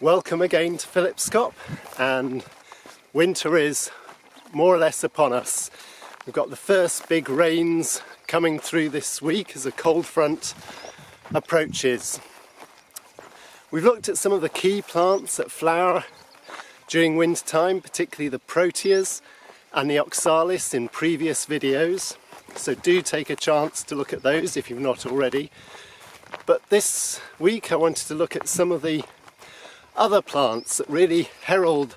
Welcome again to Phillipskop, and winter is more or less upon us. We've got the first big rains coming through this week as a cold front approaches. We've looked at some of the key plants that flower during winter time, particularly the proteas and the oxalis in previous videos, so do take a chance to look at those if you've not already. But this week I wanted to look at some of the other plants that really herald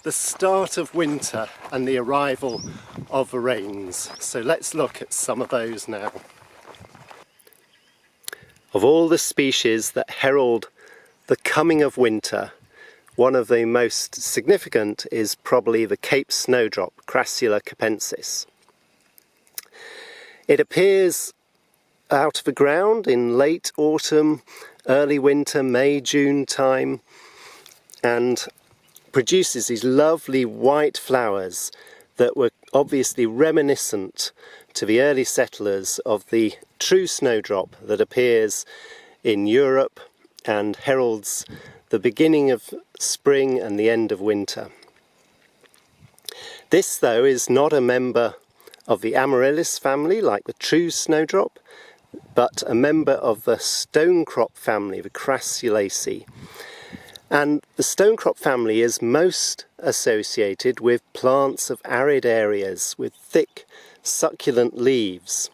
the start of winter and the arrival of the rains. So let's look at some of those now. Of all the species that herald the coming of winter, one of the most significant is probably the Cape Snowdrop, Crassula capensis. It appears out of the ground in late autumn, early winter, May, June time, and produces these lovely white flowers that were obviously reminiscent to the early settlers of the true snowdrop that appears in Europe and heralds the beginning of spring and the end of winter. This, though, is not a member of the amaryllis family like the true snowdrop, but a member of the stonecrop family, the Crassulaceae. And the stonecrop family is most associated with plants of arid areas with thick, succulent leaves.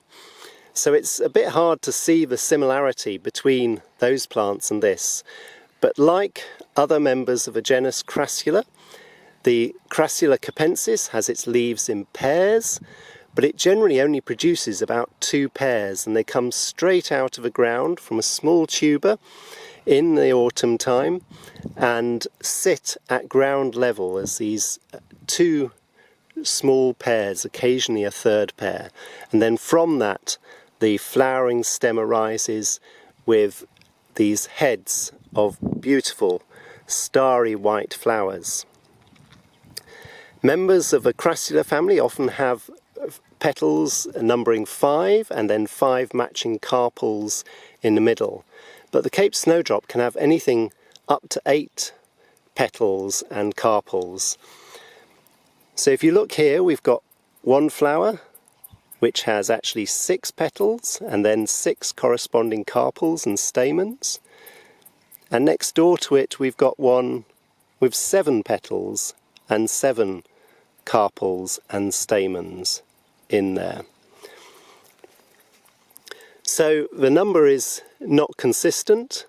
So it's a bit hard to see the similarity between those plants and this. But like other members of the genus Crassula, the Crassula capensis has its leaves in pairs, but it generally only produces about 2 pairs, and they come straight out of the ground from a small tuber in the autumn time and sit at ground level as these 2 small pairs, occasionally a 3rd pair. And then from that the flowering stem arises with these heads of beautiful starry white flowers. Members of the Crassula family often have petals numbering 5 and then 5 matching carpels in the middle. But the Cape Snowdrop can have anything up to 8 petals and carpels. So if you look here, we've got one flower which has actually 6 petals and then 6 corresponding carpels and stamens. And next door to it we've got one with 7 petals and 7 carpels and stamens in there. So the number is not consistent,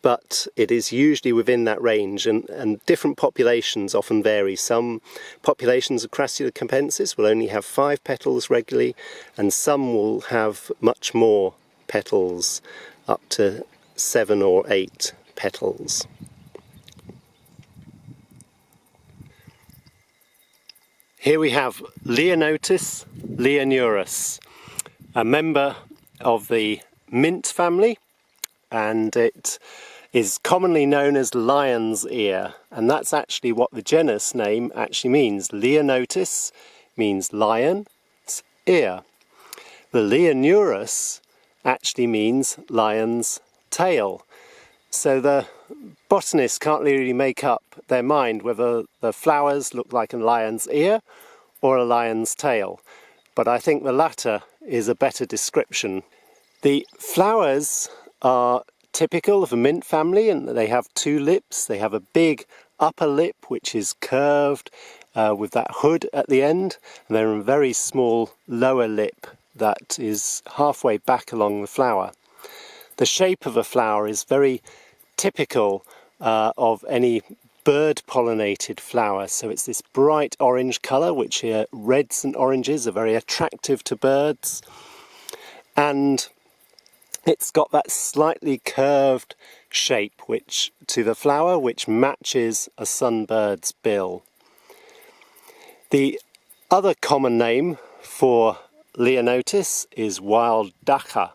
but it is usually within that range, and different populations often vary. Some populations of Crassula capensis will only have 5 petals regularly, and some will have much more petals, up to 7 or 8 petals. Here we have Leonotis leonurus, a member of the mint family, and it is commonly known as lion's ear, and that's actually what the genus name actually means. Leonotis means lion's ear. The leonurus actually means lion's tail. So the botanists can't really make up their mind whether the flowers look like a lion's ear or a lion's tail, but I think the latter is a better description. The flowers are typical of a mint family in that they have 2 lips. They have a big upper lip which is curved with that hood at the end, and then a very small lower lip that is halfway back along the flower. The shape of a flower is very typical of any bird-pollinated flower, so it's this bright orange colour, which reds and oranges are very attractive to birds, and it's got that slightly curved shape to the flower which matches a sunbird's bill. The other common name for Leonotis is wild ducker,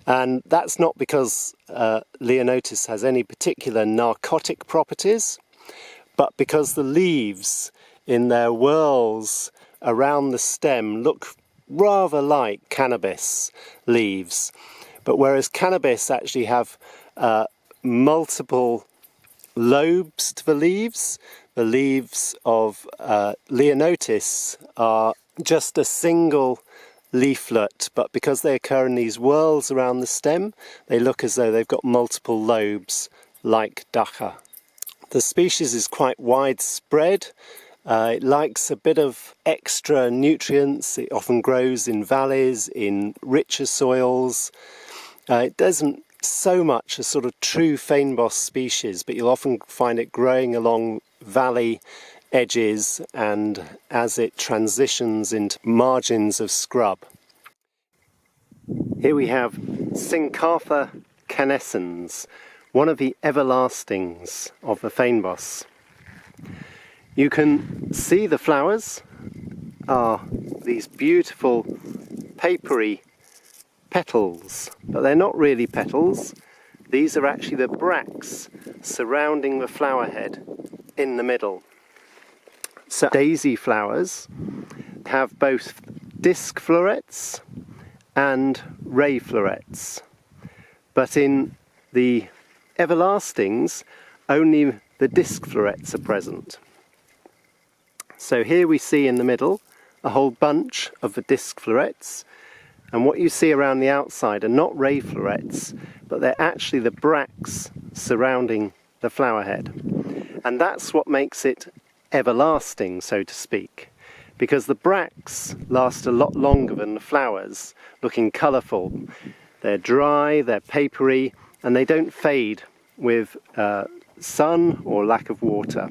and that's not because Leonotis has any particular narcotic properties, but because the leaves in their whorls around the stem look rather like cannabis leaves. But whereas cannabis actually have multiple lobes to the leaves. The leaves of Leonotis are just a single leaflet, but because they occur in these whorls around the stem, they look as though they've got multiple lobes, like Dacha. The species is quite widespread. It likes a bit of extra nutrients. It often grows in valleys, in richer soils. It doesn't so much a sort of true Fynbos species, but you'll often find it growing along valley edges and as it transitions into margins of scrub. Here we have Syncarpha canescens, one of the everlastings of the Fynbos. You can see the flowers are these beautiful papery petals, but they're not really petals. These are actually the bracts surrounding the flower head in the middle. So daisy flowers have both disc florets and ray florets, but in the everlastings only the disc florets are present. So here we see in the middle a whole bunch of the disc florets, and what you see around the outside are not ray florets, but they're actually the bracts surrounding the flower head. And that's what makes it everlasting, so to speak, because the bracts last a lot longer than the flowers, looking colourful. They're dry, they're papery, and they don't fade with sun or lack of water.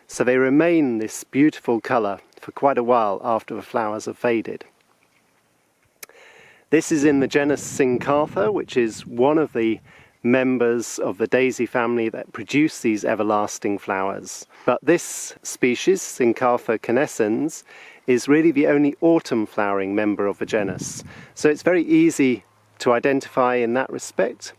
So they remain this beautiful colour for quite a while after the flowers have faded. This is in the genus Syncarpha, which is one of the members of the daisy family that produce these everlasting flowers. But this species, Syncarpha canescens, is really the only autumn flowering member of the genus. So it's very easy to identify in that respect.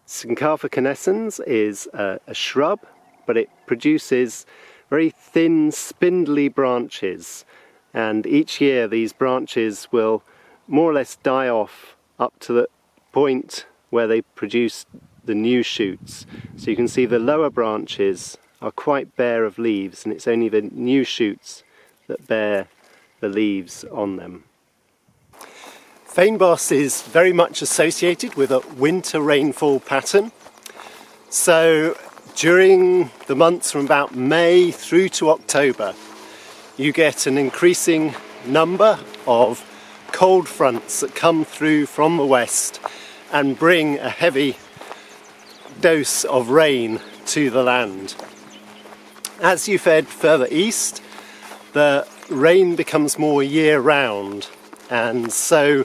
Syncarpha canescens is a shrub, but it produces very thin, spindly branches. And each year these branches will more or less die off up to the point where they produce the new shoots. So you can see the lower branches are quite bare of leaves, and it's only the new shoots that bear the leaves on them. Fynbos is very much associated with a winter rainfall pattern. So during the months from about May through to October, you get an increasing number of cold fronts that come through from the west and bring a heavy dose of rain to the land. As you head further east, the rain becomes more year-round, and so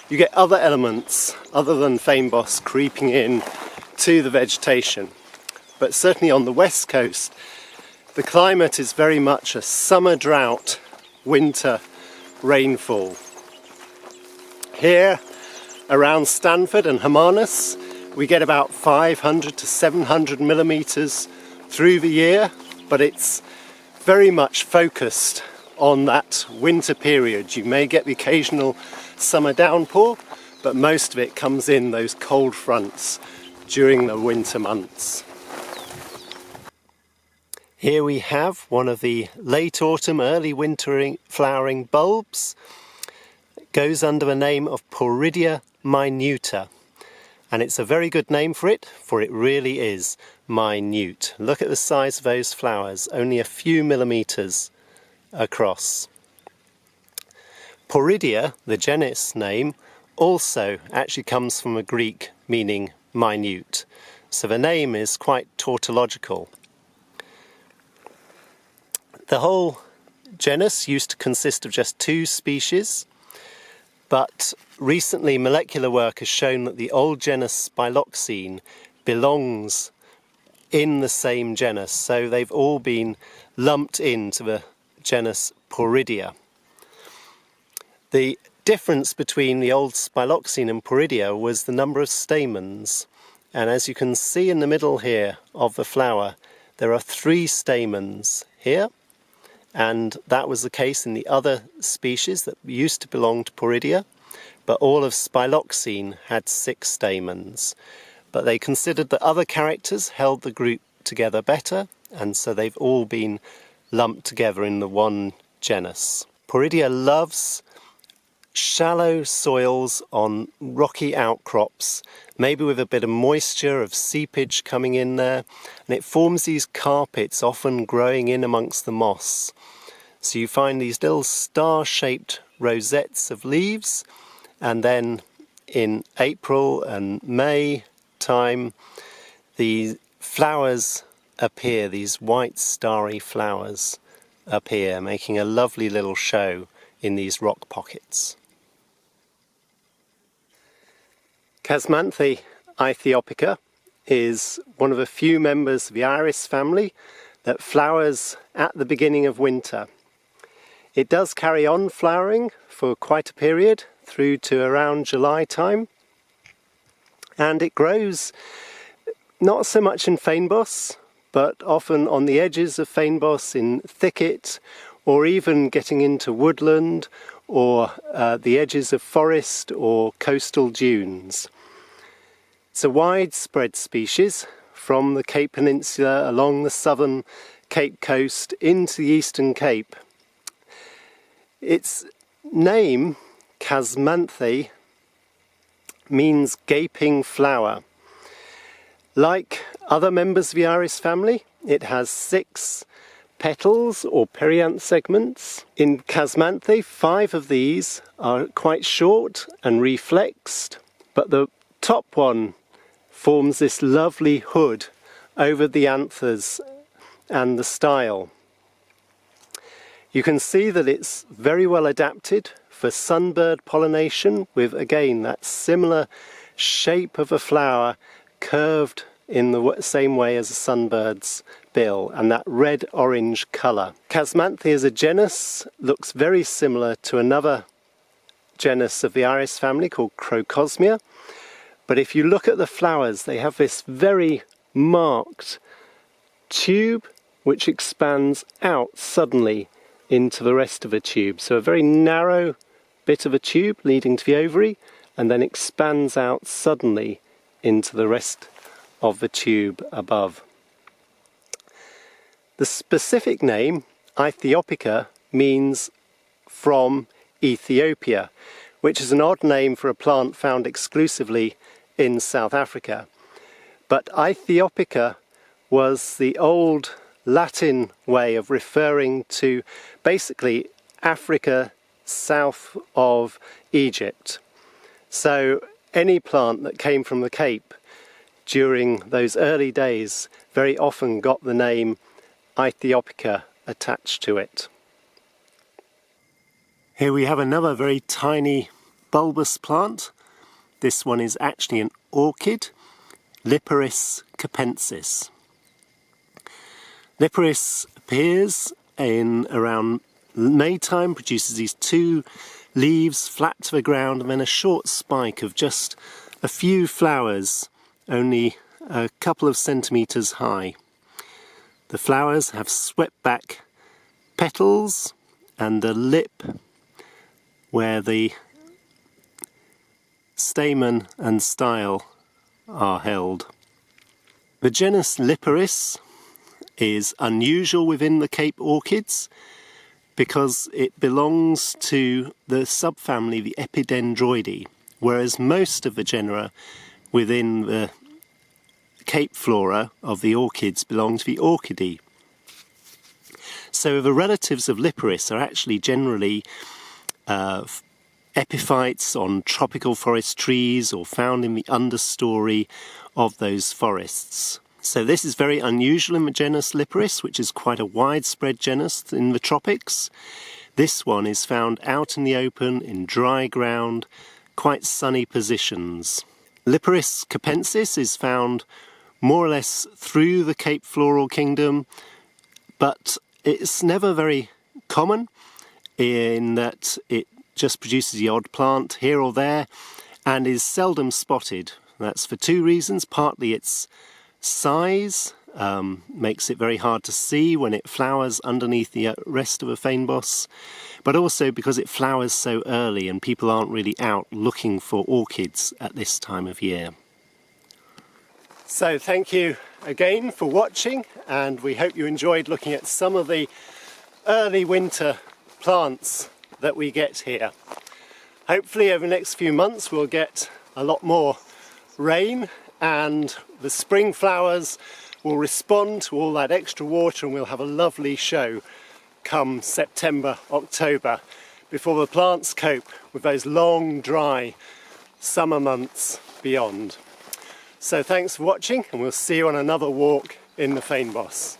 you get other elements other than Fynbos creeping in to the vegetation. But certainly on the west coast, the climate is very much a summer drought, winter rainfall. Here around Stanford and Hermanus, we get about 500 to 700 millimeters through the year, but it's very much focused on that winter period. You may get the occasional summer downpour, but most of it comes in those cold fronts during the winter months. Here we have one of the late autumn, early wintering flowering bulbs. It goes under the name of Pauridia minuta. And it's a very good name for it really is minute. Look at the size of those flowers, only a few millimeters across. Pauridia, the genus name, also actually comes from a Greek meaning minute. So the name is quite tautological. The whole genus used to consist of just 2 species, but recently molecular work has shown that the old genus Spiloxene belongs in the same genus, so they've all been lumped into the genus Pauridia. The difference between the old Spiloxene and Pauridia was the number of stamens, and as you can see in the middle here of the flower, there are 3 stamens here, and that was the case in the other species that used to belong to Pauridia, but all of Spiloxene had 6 stamens. But they considered that other characters held the group together better, and so they've all been lumped together in the one genus. Pauridia loves shallow soils on rocky outcrops, maybe with a bit of moisture, of seepage coming in there, and it forms these carpets, often growing in amongst the moss. So you find these little star-shaped rosettes of leaves, and then in April and May time the flowers appear, these white starry flowers appear, making a lovely little show in these rock pockets. Chasmanthe aethiopica is one of a few members of the iris family that flowers at the beginning of winter. It does carry on flowering for quite a period through to around July time, and it grows not so much in Fynbos, but often on the edges of Fynbos, in thicket, or even getting into woodland or the edges of forest or coastal dunes. It's a widespread species from the Cape Peninsula along the southern Cape coast into the Eastern Cape. Its name, Chasmanthe, means gaping flower. Like other members of the iris family, it has 6 petals or perianth segments. In Chasmanthe, 5 of these are quite short and reflexed, but the top one forms this lovely hood over the anthers and the style. You can see that it's very well adapted for sunbird pollination, with again that similar shape of a flower curved in the same way as a sunbird's bill, and that red-orange colour. Chasmanthe as a genus looks very similar to another genus of the iris family called Crocosmia, but if you look at the flowers, they have this very marked tube which expands out suddenly into the rest of a tube. So a very narrow bit of a tube leading to the ovary, and then expands out suddenly into the rest of the tube above. The specific name, aethiopica, means from Ethiopia, which is an odd name for a plant found exclusively in South Africa. But aethiopica was the old Latin way of referring to basically Africa south of Egypt. So any plant that came from the Cape during those early days very often got the name aethiopica attached to it. Here we have another very tiny bulbous plant. This one is actually an orchid, Liparis capensis. Liparis appears in around May time, produces these 2 leaves flat to the ground and then a short spike of just a few flowers, only a couple of centimetres high. The flowers have swept back petals and a lip where the stamen and style are held. The genus Liparis is unusual within the Cape orchids because it belongs to the subfamily, the Epidendroideae, whereas most of the genera within the Cape flora of the orchids belong to the Orchidae. So the relatives of Liparis are actually generally epiphytes on tropical forest trees or found in the understory of those forests. So this is very unusual in the genus Liparis, which is quite a widespread genus in the tropics. This one is found out in the open, in dry ground, quite sunny positions. Liparis capensis is found more or less through the Cape floral kingdom, but it's never very common in that it just produces the odd plant here or there and is seldom spotted. That's for 2 reasons. Partly its size makes it very hard to see when it flowers underneath the rest of a fynbos, but also because it flowers so early and people aren't really out looking for orchids at this time of year. So thank you again for watching, and we hope you enjoyed looking at some of the early winter plants that we get here. Hopefully over the next few months we'll get a lot more rain and the spring flowers will respond to all that extra water, and we'll have a lovely show come September, October, before the plants cope with those long, dry summer months beyond. So thanks for watching, and we'll see you on another walk in the Fynbos.